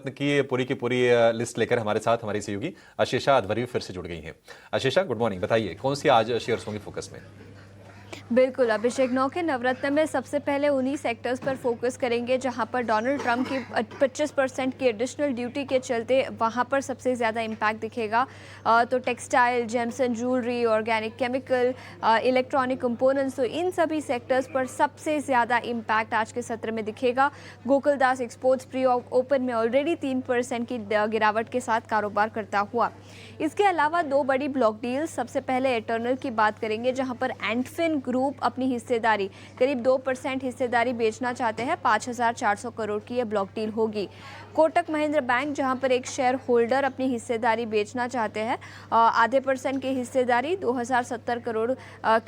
रत्न की पूरी लिस्ट लेकर हमारे साथ हमारी सहयोगी आशीषा अध्वर्यु फिर से जुड़ गई हैं। आशीषा, गुड मॉर्निंग। बताइए कौन सी आज शेयर्स होंगे फोकस में? बिल्कुल, अभिषेक, नौ के नवरत्न में सबसे पहले उन्हीं सेक्टर्स पर फोकस करेंगे जहां पर डोनाल्ड ट्रंप की 25% की एडिशनल ड्यूटी के चलते वहां पर सबसे ज़्यादा इम्पैक्ट दिखेगा। तो textile, James and jewellery, organic chemical, electronic components, तो इन सभी सेक्टर्स पर सबसे ज़्यादा इम्पैक्ट आज के सत्र में दिखेगा। गोकुलदास एक्सपोर्ट्स प्री ओपन में ऑलरेडी 3% की गिरावट के साथ कारोबार करता हुआ। इसके अलावा दो बड़ी ब्लॉक डील्स, सबसे पहले एटर्नल की बात करेंगे जहां पर एंटफिन ग्रुप अपनी हिस्सेदारी करीब 2% हिस्सेदारी बेचना चाहते हैं। 5,400 करोड़ की यह ब्लॉक डील होगी। कोटक महिंद्रा बैंक, जहां पर एक शेयर होल्डर अपनी हिस्सेदारी बेचना चाहते हैं, आधे % की हिस्सेदारी 2,070 करोड़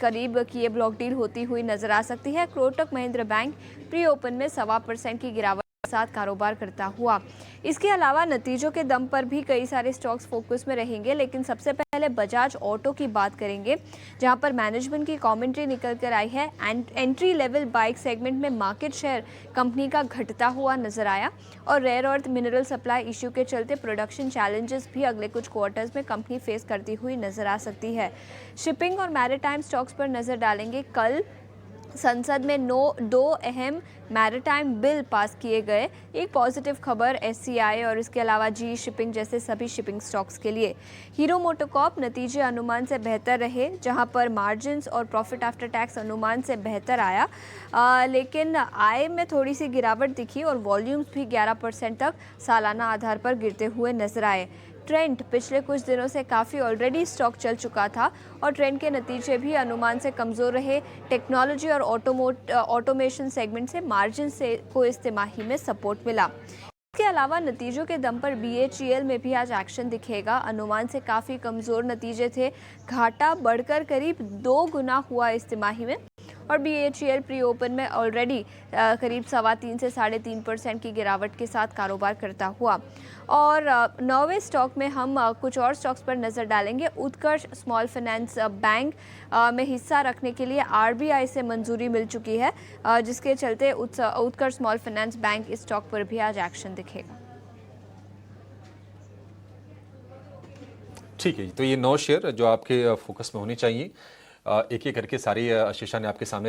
करीब की ये ब्लॉक डील होती हुई नजर आ सकती है। Kotak Mahindra bank pre open में 1.25% की गिरावट साथ कारोबार करता हुआ। इसके अलावा नतीजों के दम पर भी कई सारे स्टॉक्स फोकस में रहेंगे, लेकिन सबसे पहले बजाज ऑटो की बात करेंगे जहां पर मैनेजमेंट की कमेंट्री निकल कर आई है। एंट्री लेवल बाइक सेगमेंट में मार्केट शेयर कंपनी का घटता हुआ नजर आया और rare earth mineral supply issue के चलते प्रोडक्शन चैलेंजेस भी अगले कुछ क्वार्टर्स में कंपनी फेस करती हुई नजर आ सकती है। शिपिंग और मैरीटाइम स्टॉक्स पर नजर डालेंगे। कल संसद में दो अहम मैरीटाइम बिल पास किए गए। एक पॉजिटिव खबर एससीआई और इसके अलावा जी शिपिंग जैसे सभी शिपिंग स्टॉक्स के लिए। हीरो मोटोकॉर्प नतीजे अनुमान से बेहतर रहे, जहां पर मार्जिन्स और प्रॉफिट आफ्टर टैक्स अनुमान से बेहतर आया, लेकिन आय में थोड़ी सी गिरावट दिखी और वॉल्यूम्स भी 11% तक सालाना आधार पर गिरते हुए नजर आए। ट्रेंड पिछले कुछ दिनों से काफ़ी ऑलरेडी स्टॉक चल चुका था और ट्रेंड के नतीजे भी अनुमान से कमज़ोर रहे। टेक्नोलॉजी और ऑटोमेशन सेगमेंट से मार्जिन से को इस तिमाही में सपोर्ट मिला। इसके अलावा नतीजों के दम पर BHEL में भी आज एक्शन दिखेगा। अनुमान से काफ़ी कमज़ोर नतीजे थे, घाटा बढ़कर करीब 2 गुना हुआ इस तिमाही में और BHEL प्री ओपन में ऑलरेडी करीब 3.25 से 3.5% की गिरावट के साथ कारोबार करता हुआ। और 9वें स्टॉक में हम कुछ और स्टॉक्स पर नज़र डालेंगे। उत्कर्ष स्मॉल फाइनेंस बैंक में हिस्सा रखने के लिए RBI से मंजूरी मिल चुकी है, जिसके चलते उत्कर्ष स्मॉल फाइनेंस बैंक इस स्टॉक पर भी आज एक्शन दिखेगा। ठीक है, तो ये 9 शेयर जो आपके फोकस में होनी चाहिए, एक एक करके सारी आशीषा ने आपके सामने